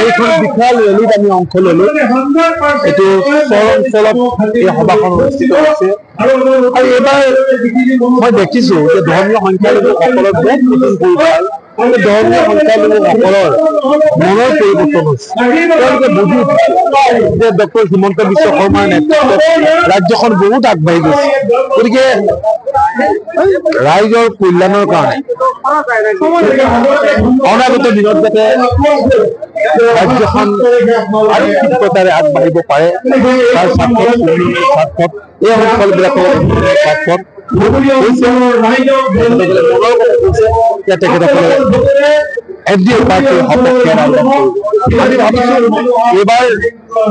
এইখন বিশাল ৰেলীত আমি অংশ ললো। এইটো চৰ অঞ্চলত এই সভাখন অনুষ্ঠিত হৈছে আৰু এইবাৰ মই দেখিছো যে ধৰ্মীয় সংখ্যালঘুসকলৰ বহুত নতুন পৰিচয়, ধৰ্মীয় সংখ্যালঘুসকলৰ মনৰ পৰিৱৰ্তন হৈছে। তেওঁলোকে বুজি যে ডক্টৰ হিমন্ত বিশ্ব শৰ্মাৰ নেতৃত্বত ৰাজ্যখন বহুত আগবাঢ়ি গৈছে। গতিকে ৰাইজৰ কল্যাণৰ কাৰণে অনাগত দিনত যাতে ৰাজ্যখন আৰু ক্ষীপ্ৰতাৰে আগবাঢ়িব পাৰে তাৰ স্বাৰ্থত এই অঞ্চলবিলাকৰ স্বাৰ্থত তেখেতসকলে এনডিএ পাৰ্টিৰ সপক্ষে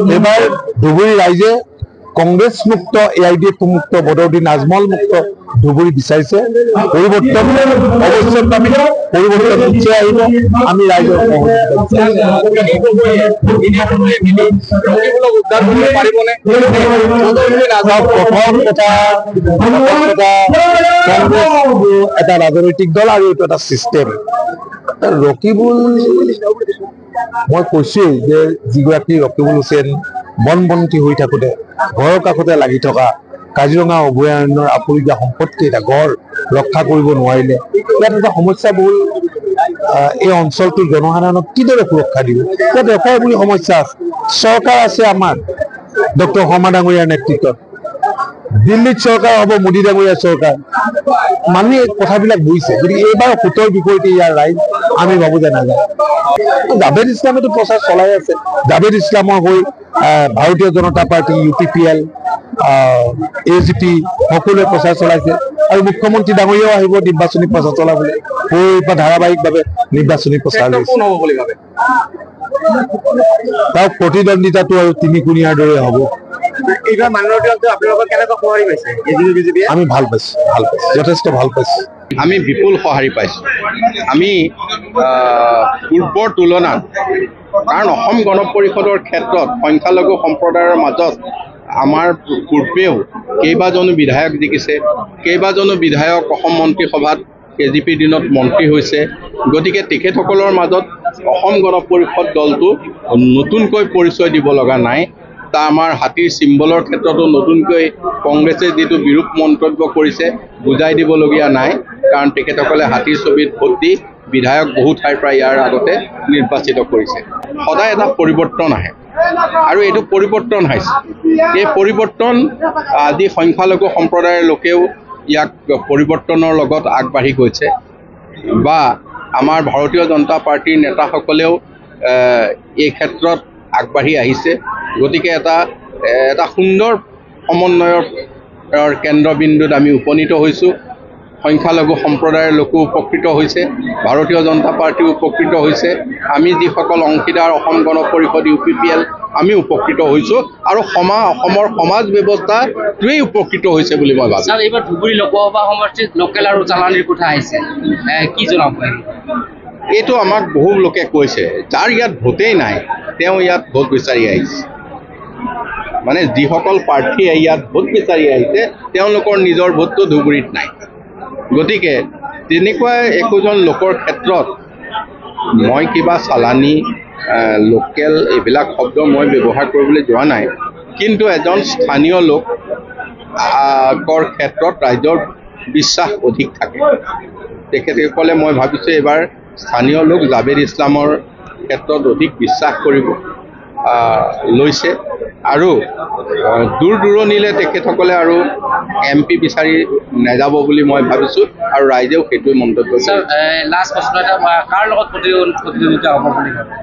এইবাৰ ধুবুৰী ৰাইজে কংগ্ৰেছ মুক্ত AIDF মুক্ত বদৰুদ্দিন নাজমল মুক্ত ধুবুৰী বিচাৰিছে। পৰিৱৰ্তন পৰিৱৰ্তন নিশ্চয় আহিব। আমি ৰাইজৰ প্ৰথম কথা এটা ৰাজনৈতিক দল আৰু এইটো এটা চিষ্টেম। ৰকিবুল মই কৈছোৱেই যে যিগৰাকী ৰকিবুল হুছেইন বনবন্তী হৈ থাকোঁতে ঘৰৰ কাষতে লাগি থকা কাজিৰঙা অভয়াৰণ্যৰ আপুৰুগীয়া সম্পত্তি এটা গড় ৰক্ষা কৰিব নোৱাৰিলে। ইয়াত এটা সমস্যা বহুল এই অঞ্চলটোৰ জনসাধাৰণক কিদৰে সুৰক্ষা দিব, ইয়াত ৰখাই বুলি সমস্যা আছে। চৰকাৰ আছে আমাৰ ডক্টৰ শৰ্মা ডাঙৰীয়াৰ নেতৃত্বত, দিল্লীত চৰকাৰ হ'ব মোদী ডাঙৰীয়াৰ চৰকাৰ। মানুহে কথাবিলাক বুজিছে। গতিকে এইবাৰ ভোটৰ বিপৰীতে ইয়াৰ ৰাইজ আমি ভাবো যে নাযায়। জাভেদ ইছলামেতো প্ৰচাৰ চলাই আছে। জাভেদ ইছলামৰ হৈ ভাৰতীয় জনতা পাৰ্টি, UPPL, AGP সকলোৱে প্ৰচাৰ চলাইছে আৰু মুখ্যমন্ত্ৰী ডাঙৰীয়াও আহিব নিৰ্বাচনী প্ৰচাৰ চলাবলৈ। ধাৰাবাহিকভাৱে নিৰ্বাচনী প্ৰচাৰ তাৰ প্ৰতিদ্বন্দ্বিতাটো আৰু তিনিকুণীয়াৰ দৰে হ'ব। আমি ভাল পাইছো, যথেষ্ট ভাল পাইছো। আমি বিপুল সঁহাৰি পাইছো। আমি পূৰ্বৰ তুলনাত, কাৰণ অসম গণ পৰিষদৰ ক্ষেত্ৰত সংখ্যালঘু সম্প্ৰদায়ৰ মাজত আমাৰ পূৰ্বেও কেইবাজনো বিধায়ক জিকিছে, কেইবাজনো বিধায়ক অসম মন্ত্ৰীসভাত AGP দিনত মন্ত্ৰী হৈছে। গতিকে তেখেতসকলৰ মাজত অসম গণ পৰিষদ দলটো নতুনকৈ পৰিচয় দিব লগা নাই। তা আমাৰ হাতীৰ চিম্বলৰ ক্ষেত্ৰতো নতুনকৈ কংগ্ৰেছে যিটো বিৰূপ মন্তব্য কৰিছে বুজাই দিবলগীয়া নাই, কাৰণ তেখেতসকলে হাতীৰ ছবিত ভোট দি বিধায়ক বহু ঠাইৰ পৰা ইয়াৰ আগতে নিৰ্বাচিত কৰিছে। সদায় এটা পৰিৱৰ্তন আহে আৰু এইটো পৰিৱৰ্তন হৈছে। এই পৰিৱৰ্তন আজি সংখ্যালঘু সম্প্ৰদায়ৰ লোকেও ইয়াক পৰিৱৰ্তনৰ লগত আগবাঢ়ি গৈছে, বা আমাৰ ভাৰতীয় জনতা পাৰ্টিৰ নেতাসকলেও এই ক্ষেত্ৰত আগবাঢ়ি আহিছে। গতিকে এটা সুন্দৰ সমন্বয়ৰ কেন্দ্ৰবিন্দুত আমি উপনীত হৈছোঁ। সংখ্যালঘু সম্প্ৰদায়ৰ লোকো উপকৃত হৈছে, ভাৰতীয় জনতা পাৰ্টিও উপকৃত হৈছে, আমি যিসকল অংশীদাৰ অসম গণ পৰিষদ UPPL আমি উপকৃত হৈছোঁ, আৰু অসমৰ সমাজ ব্যৱস্থাটোৱেই উপকৃত হৈছে বুলি মই ভাবোঁ। এইবাৰ ধুবুৰী লোকসভা সমষ্টিত লোকেল আৰু চালানীৰ কথা আহিছে, কি জনাব? এইটো আমাক বহু লোকে কৈছে, যাৰ ইয়াত ভোটেই নাই তেওঁ ইয়াত ভোট বিচাৰি আহিছে। মানে যিসকল প্ৰাৰ্থীয়ে ইয়াত ভোট বিচাৰি আহিছে তেওঁলোকৰ নিজৰ ভোটটো ধুবুৰীত নাই। গতিকে তেনেকুৱা একোজন লোকৰ ক্ষেত্ৰত মই কিবা চালানী, লোকেল এইবিলাক শব্দ মই ব্যৱহাৰ কৰিবলৈ যোৱা নাই, কিন্তু এজন স্থানীয় লোকৰ ক্ষেত্ৰত ৰাইজৰ বিশ্বাস অধিক থাকে। তেখেতসকলে মই ভাবিছোঁ এইবাৰ স্থানীয় লোক জাভেদ ইছলামৰ ক্ষেত্ৰত অধিক বিশ্বাস কৰিব লৈছে, আৰু দূৰ দূৰণিলৈ তেখেতসকলে আৰু MP বিচাৰি নাযাব বুলি মই ভাবিছোঁ, আৰু ৰাইজেও সেইটোৱে মন্তব্য কৰিছে। লাষ্ট প্ৰশ্ন এটা, কাৰ লগত প্ৰতিদ্বন্দ্বিতা হ'ব বুলি ভাবে?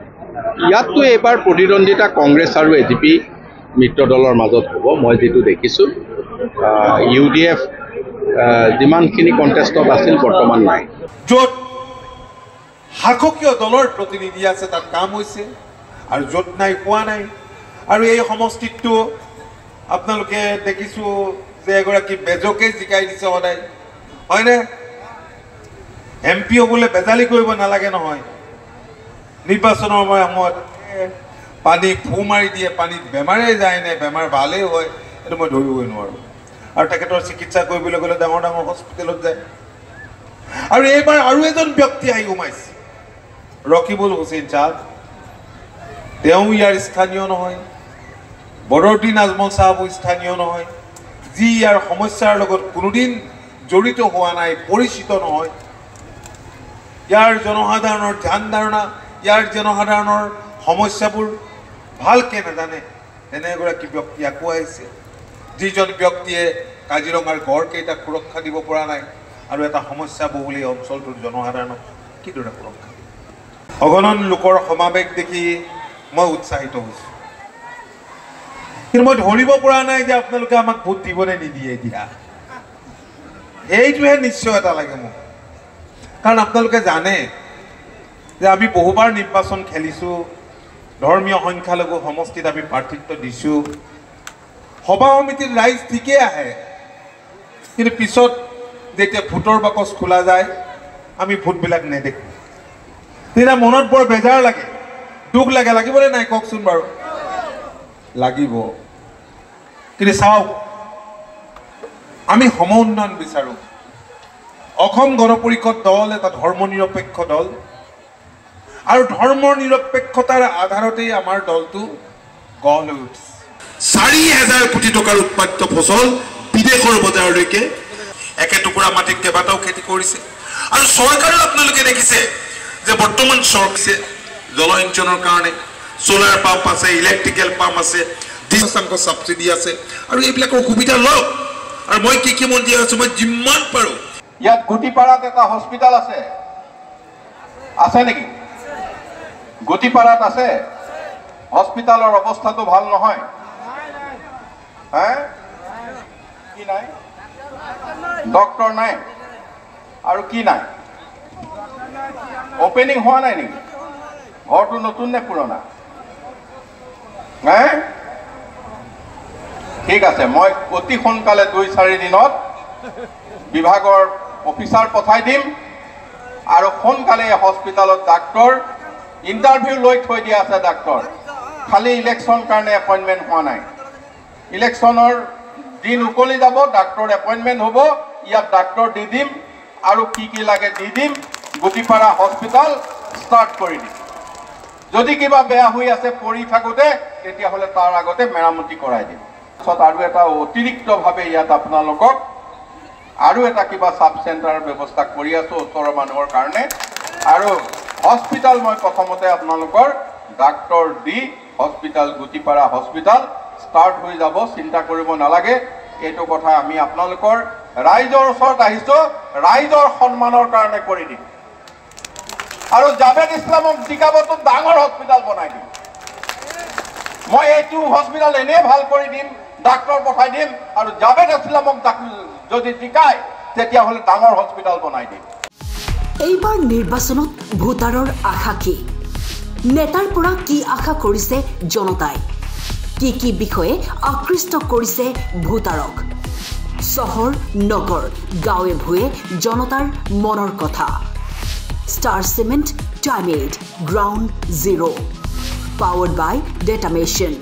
ইয়াততো এইবাৰ প্ৰতিদ্বন্দ্বিতা কংগ্ৰেছ আৰু AGP মিত্ৰ দলৰ মাজত হ'ব। মই যিটো দেখিছোঁ UDF যিমানখিনি কণ্টেষ্টত আছিল বৰ্তমান নাই। য'ত শাসকীয় দলৰ প্ৰতিনিধি আছে তাত কাম হৈছে, আৰু য'ত নাই পোৱা নাই। আৰু এই সমষ্টিটো আপোনালোকে দেখিছোঁ যে এগৰাকী বেজকে জিকাই দিছে সদায়, হয়নে? MP হ'বলৈ বেজালি কৰিব নালাগে নহয়। নিৰ্বাচনৰ সময়ত পানী ফু মাৰি দিয়ে, পানীত বেমাৰে যায় নে বেমাৰ ভালেই হয় এইটো মই ধৰিবই নোৱাৰোঁ। আৰু তেখেতৰ চিকিৎসা কৰিবলৈ গ'লে ডাঙৰ ডাঙৰ হস্পিটেলত যায়। আৰু এইবাৰ আৰু এজন ব্যক্তি আহি সোমাইছে, ৰকিবুল হুছেইন চাহাব। তেওঁ ইয়াৰ স্থানীয় নহয়, বদৰুদ্দিন আজমল চাহাবো স্থানীয় নহয়, যি ইয়াৰ সমস্যাৰ লগত কোনোদিন জড়িত হোৱা নাই, পৰিচিত নহয়, ইয়াৰ জনসাধাৰণৰ ধ্যান ধাৰণা, ইয়াৰ জনসাধাৰণৰ সমস্যাবোৰ ভালকৈ নাজানে তেনে এগৰাকী ব্যক্তি আকৌ আহিছে, যিজন ব্যক্তিয়ে কাজিৰঙাৰ গড়কেইটাক সুৰক্ষা দিব পৰা নাই আৰু এটা সমস্যা বহুল এই অঞ্চলটোৰ জনসাধাৰণক কিদৰে সুৰক্ষা দিব। অগণন লোকৰ সমাৱেশ দেখি মই উৎসাহিত হৈছোঁ, কিন্তু মই ধৰিব পৰা নাই যে আপোনালোকে আমাক ভোট দিবনে নিদিয়ে। দিয়া এইটোহে নিশ্চয় এটা লাগে মোক, কাৰণ আপোনালোকে জানে যে আমি বহুবাৰ নিৰ্বাচন খেলিছোঁ, ধৰ্মীয় সংখ্যালঘু সমষ্টিত আমি প্ৰাৰ্থিত্ব দিছোঁ, সভা সমিতিৰ ৰাইজ ঠিকেই আহে, কিন্তু পিছত যেতিয়া ভোটৰ বাকচ খোলা যায় আমি ভোটবিলাক নেদেখোঁ, তেতিয়া মনত বৰ বেজাৰ লাগে, দুখ লাগে। লাগিবনে নাই কওকচোন বাৰু? লাগিব। কিন্তু চাওক, আমি সম উন্নয়ন বিচাৰোঁ। অসম গণ পৰিষদ দল এটা ধৰ্ম নিৰপেক্ষ দল, আৰু ধৰ্ম নিৰপেক্ষতাৰ আধাৰতেই আমাৰ দলটো গঢ় লৈ উঠিছে। 4,000 কোটি টকাৰ উৎপাদিত ফচল বিদেশৰ বজাৰলৈকে একে টুকুৰা মাটিত কেইবাটাও খেতি কৰিছে। আৰু চৰকাৰেও আপোনালোকে দেখিছে যে বৰ্তমান চৰকাৰে জলসিঞ্চনৰ কাৰণে সোলাৰ পাম্প আছে, ইলেক্ট্ৰিকেল পাম্প আছে, 20% ছাবচিডি আছে, আৰু এইবিলাকৰ সুবিধা লওক। আৰু মই কি মন্ত্ৰী আছোঁ, মই যিমান পাৰোঁ। ইয়াত গুটিপাৰাত এটা হস্পিটাল আছে নেকি? গুটিপাৰাত আছে। হস্পিটালৰ অৱস্থাটো ভাল নহয়। কি নাই? ডক্টৰ নাই আৰু কি নাই? অপেনিং হোৱা নাই নেকি? ঘৰটো নতুন নে পুৰণা? ঠিক আছে, মই অতি সোনকালে 2-4 দিনত বিভাগৰ অফিচাৰ পঠাই দিম, আৰু সোনকালে হস্পিটালত ডাক্তৰ ইণ্টাৰভিউ লৈ থৈ দিয়া আছে। ডাক্তৰ খালি ইলেকশ্যন কাৰণে এপইণ্টমেণ্ট হোৱা নাই। ইলেকশ্যনৰ দিন উকলি যাব, ডাক্তৰ এপইণ্টমেণ্ট হ'ব, ইয়াত ডাক্তৰ দি দিম আৰু কি লাগে দি দিম। গুটিপাৰা হস্পিটাল ষ্টাৰ্ট কৰি দিম। যদি কিবা বেয়া হৈ আছে পৰি থাকোঁতে, তেতিয়াহ'লে তাৰ আগতে মেৰামতি কৰাই দিম। তাৰপিছত আৰু এটা অতিৰিক্তভাৱে ইয়াত আপোনালোকক আৰু এটা কিবা চাব চেণ্টাৰৰ ব্যৱস্থা কৰি আছোঁ ওচৰৰ মানুহৰ কাৰণে। আৰু হস্পিটাল মই প্ৰথমতে আপোনালোকৰ ডাক্তৰ দি হস্পিটাল গুটিপাৰা হস্পিটাল ষ্টাৰ্ট হৈ যাব, চিন্তা কৰিব নালাগে। এইটো কথা আমি আপোনালোকৰ ৰাইজৰ ওচৰত আহিছোঁ, ৰাইজৰ সন্মানৰ কাৰণে কৰি দিম। আৰু জাভেদ ইছলামক জিকাবতো ডাঙৰ হস্পিটাল বনাই দিম। মই এইটো হস্পিটাল এনেই ভাল কৰি দিম, ডাক্তৰ পঠাই দিম, আৰু জাভেদ ইছলামক যদি জিকায় তেতিয়াহ'লে ডাঙৰ হস্পিটাল বনাই দিম। এইবাৰ নিৰ্বাচনত ভোটাৰৰ আশা কি? নেতাৰ পৰা কি আশা কৰিছে জনতাই? কি বিষয়ে আকৃষ্ট কৰিছে ভোটাৰক? চহৰ নগৰ গাঁৱে ভূঞে জনতাৰ মনৰ কথা। Star cement timed ground zero', powered by ডেটামেশ্যন।